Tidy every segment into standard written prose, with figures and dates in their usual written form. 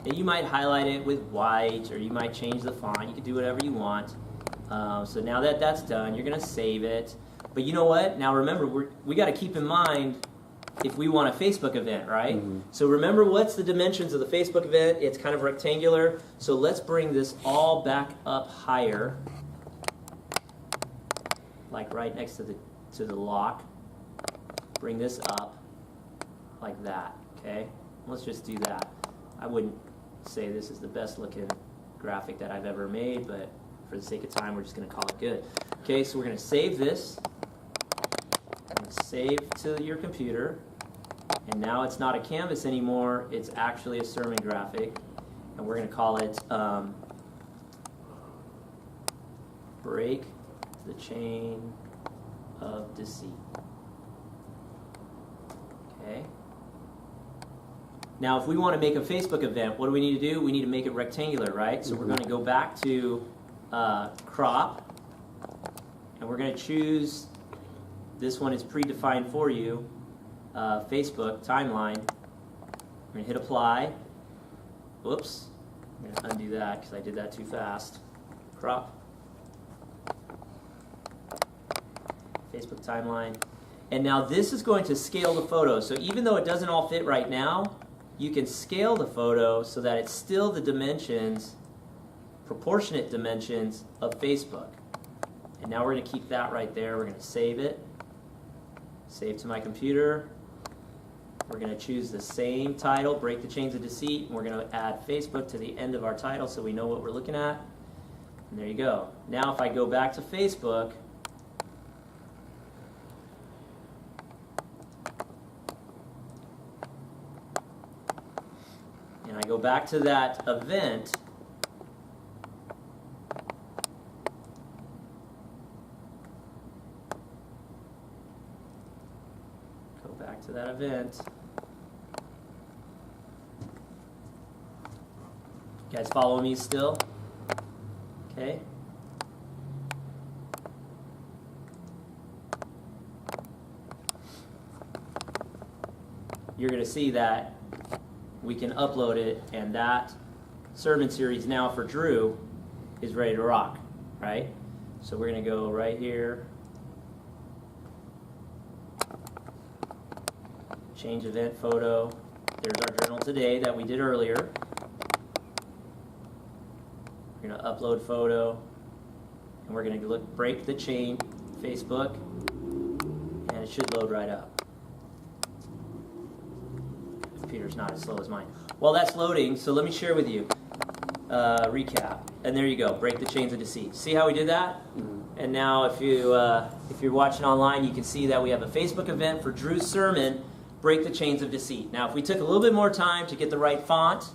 you might highlight it with white, or you might change the font. You can do whatever you want. So now that that's done, you're going to save it. But you know what? Now remember, we got to keep in mind if we want a Facebook event, right? Mm-hmm. So remember, what's the dimensions of the Facebook event? It's kind of rectangular. So let's bring this all back up higher, like right next to the lock. Bring this up like that, okay? Let's just do that. I wouldn't say this is the best looking graphic that I've ever made, but for the sake of time, we're just going to call it good. Okay, so we're going to save this. Save to your computer, and now it's not a canvas anymore, it's actually a sermon graphic, and we're going to call it Break the Chain of Deceit. Okay. Now if we want to make a Facebook event, what do we need to do? We need to make it rectangular, right? So we're going to go back to crop, and we're going to choose, this one is predefined for you, Facebook timeline. We're going to hit apply. Whoops. I'm going to undo that because I did that too fast. Crop. Facebook timeline. And now this is going to scale the photo. So even though it doesn't all fit right now, you can scale the photo so that it's still the dimensions, proportionate dimensions of Facebook. And now we're going to keep that right there. We're going to save it. Save to my computer. We're going to choose the same title, Break the Chains of Deceit, and we're going to add Facebook to the end of our title so we know what we're looking at. And there you go. Now if I go back to Facebook, and I go back to that event, to that event. You guys follow me still? Okay. You're going to see that we can upload it, and that sermon series now for Drew is ready to rock, right? So we're going to go right here. Change event photo. There's our journal today that we did earlier. We're going to upload photo, and we're going to look Break the Chain Facebook, and it should load right up. Computer's not as slow as mine. While that's loading, so let me share with you recap. And there you go, Break the Chains of Deceit. See how we did that? And now if you're watching online, you can see that we have a Facebook event for Drew's sermon, Break the Chains of Deceit. Now, if we took a little bit more time to get the right font,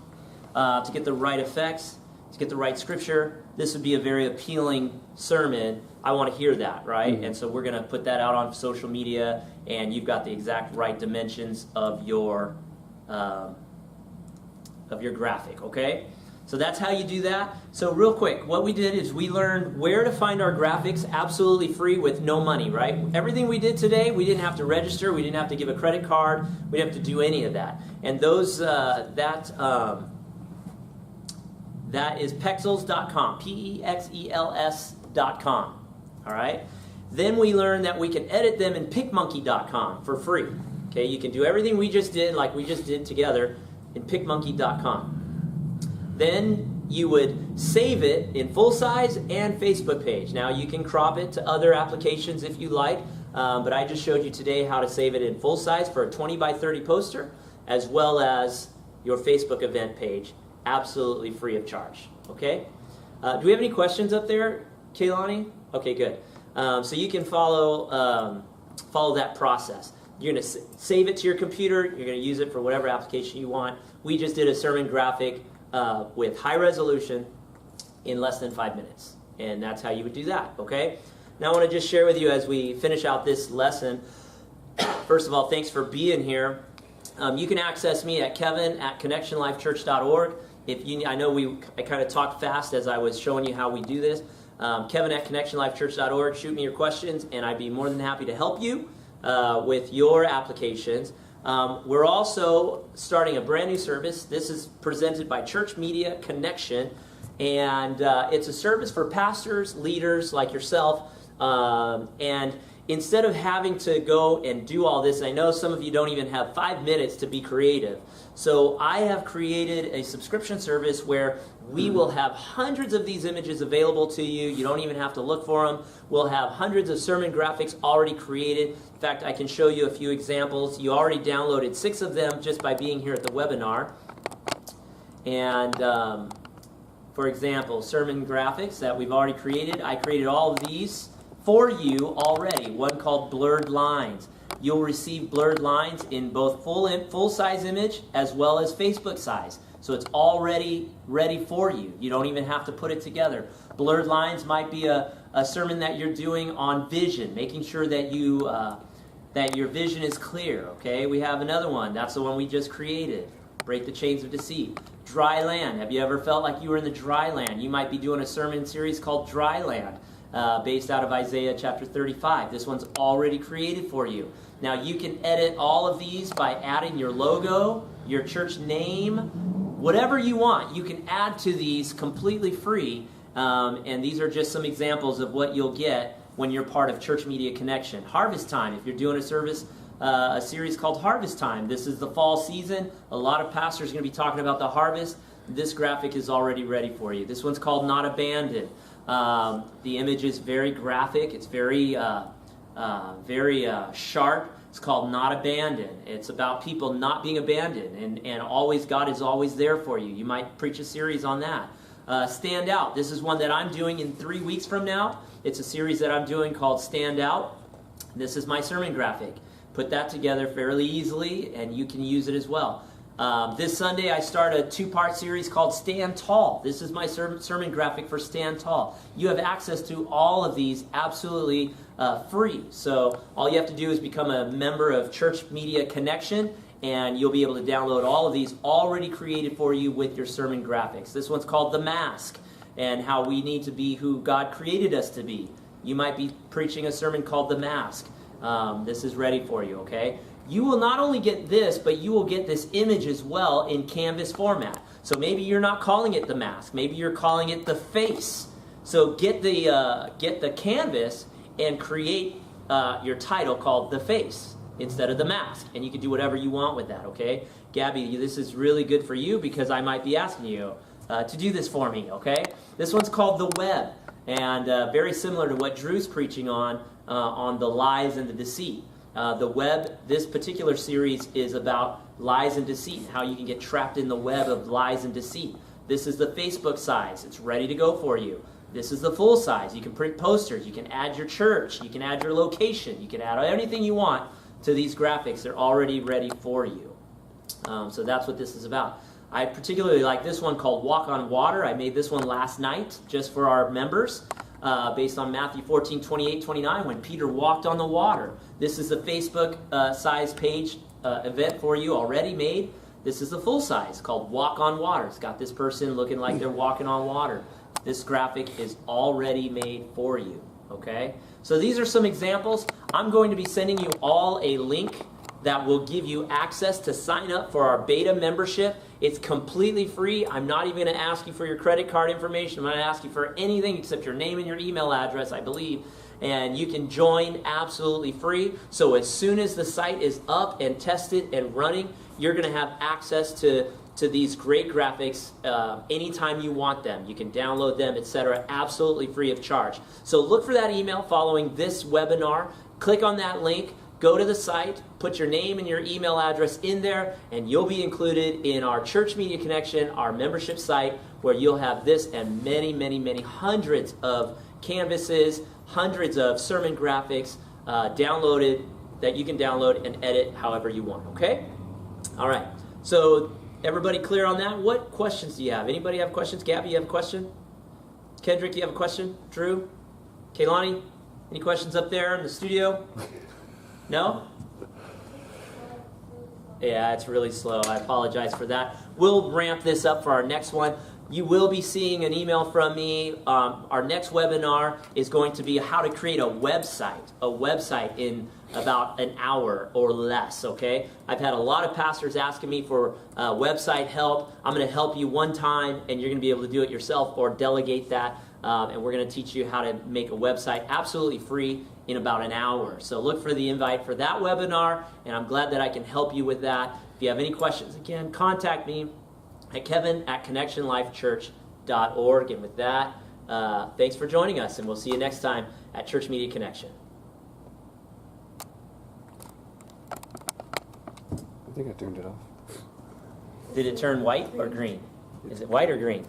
to get the right effects, to get the right scripture, this would be a very appealing sermon. I want to hear that, right? Mm-hmm. And so we're going to put that out on social media, and you've got the exact right dimensions of your graphic, okay? So that's how you do that. So real quick, what we did is we learned where to find our graphics absolutely free with no money, right? Everything we did today, we didn't have to register, we didn't have to give a credit card, we didn't have to do any of that. And those that is Pexels.com, Pexels.com, all right? Then we learned that we can edit them in PicMonkey.com for free. Okay, you can do everything we just did, like we just did together, in PicMonkey.com. Then you would save it in full size and Facebook page. Now you can crop it to other applications if you like, but I just showed you today how to save it in full size for a 20 by 30 poster, as well as your Facebook event page, absolutely free of charge. Okay? Do we have any questions up there, Kaylani? Okay, good. So you can follow that process. You're going to save it to your computer. You're going to use it for whatever application you want. We just did a sermon graphic with high resolution in less than 5 minutes. And that's how you would do that, okay? Now I want to just share with you as we finish out this lesson. First of all, thanks for being here. You can access me at kevin@connectionlifechurch.org. I know I kind of talked fast as I was showing you how we do this. Kevin@connectionlifechurch.org. Shoot me your questions, and I'd be more than happy to help you with your applications. We're also starting a brand new service. This is presented by Church Media Connection, and it's a service for pastors, leaders like yourself, and instead of having to go and do all this, I know some of you don't even have 5 minutes to be creative. So I have created a subscription service where we will have hundreds of these images available to you. You don't even have to look for them. We'll have hundreds of sermon graphics already created. In fact, I can show you a few examples. You already downloaded 6 of them just by being here at the webinar. And for example, sermon graphics that we've already created. I created all of these for you already, one called Blurred Lines. You'll receive blurred lines in both full-size image as well as Facebook size. So it's already ready for you. You don't even have to put it together. Blurred lines might be a sermon that you're doing on vision, making sure that you that your vision is clear. Okay, we have another one. That's the one we just created. Break the chains of deceit. Dry land. Have you ever felt like you were in the dry land? You might be doing a sermon series called Dry Land. Based out of Isaiah chapter 35. This one's already created for you. Now you can edit all of these by adding your logo, your church name, whatever you want. You can add to these completely free, and these are just some examples of what you'll get when you're part of Church Media Connection. Harvest Time, if you're doing a service, a series called Harvest Time. This is the fall season. A lot of pastors are going to be talking about the harvest. This graphic is already ready for you. This one's called Not Abandoned. The image is very graphic. It's very sharp. It's called Not Abandoned. It's about people not being abandoned, and always God is always there for you. You might preach a series on that. Stand Out. This is one that I'm doing in 3 weeks from now. It's a series that I'm doing called Stand Out. This is my sermon graphic. Put that together fairly easily, and you can use it as well. This Sunday, I start a 2-part series called Stand Tall. This is my sermon graphic for Stand Tall. You have access to all of these absolutely free. So all you have to do is become a member of Church Media Connection, and you'll be able to download all of these already created for you with your sermon graphics. This one's called The Mask, and how we need to be who God created us to be. You might be preaching a sermon called The Mask. This is ready for you, okay? You will not only get this, but you will get this image as well in Canvas format. So maybe you're not calling it the mask. Maybe you're calling it the face. So get the canvas and create your title called The Face instead of The Mask. And you can do whatever you want with that, okay? Gabby, this is really good for you because I might be asking you to do this for me, okay? This one's called The Web, and very similar to what Drew's preaching on the lies and the deceit. The web, this particular series is about lies and deceit, how you can get trapped in the web of lies and deceit. This is the Facebook size. It's ready to go for you. This is the full size. You can print posters. You can add your church. You can add your location. You can add anything you want to these graphics. They're already ready for you. So that's what this is about. I particularly like this one called Walk on Water. I made this one last night just for our members. Based on Matthew 14, 28, 29, when Peter walked on the water. This is the Facebook size page event for you already made. This is the full size called Walk on Water. It's got this person looking like they're walking on water. This graphic is already made for you, okay? So these are some examples. I'm going to be sending you all a link that will give you access to sign up for our beta membership. It's completely free. I'm not even going to ask you for your credit card information. I'm not going to ask you for anything except your name and your email address, I believe. And you can join absolutely free. So as soon as the site is up and tested and running, you're going to have access to these great graphics anytime you want them. You can download them, etc., absolutely free of charge. So look for that email following this webinar. Click on that link. Go to the site, put your name and your email address in there, and you'll be included in our Church Media Connection, our membership site, where you'll have this and many, many, many hundreds of canvases, hundreds of sermon graphics downloaded that you can download and edit however you want, okay? All right, so everybody clear on that? What questions do you have? Anybody have questions? Gabby, you have a question? Kendrick, you have a question? Drew? Kaylani, any questions up there in the studio? No? Yeah, it's really slow. I apologize for that. We'll ramp this up for our next one. you will be seeing an email from me. Our next webinar is going to be how to create a website in about an hour or less, okay? I've had a lot of pastors asking me for website help. I'm going to help you one time, and you're going to be able to do it yourself or delegate that, and we're going to teach you how to make a website absolutely free in about an hour. So look for the invite for that webinar, and I'm glad that I can help you with that. If you have any questions, again, contact me at kevin@connectionlifechurch.org. And with that, thanks for joining us, and we'll see you next time at Church Media Connection. I think I turned it off. Did it turn white or green? Is it white or green?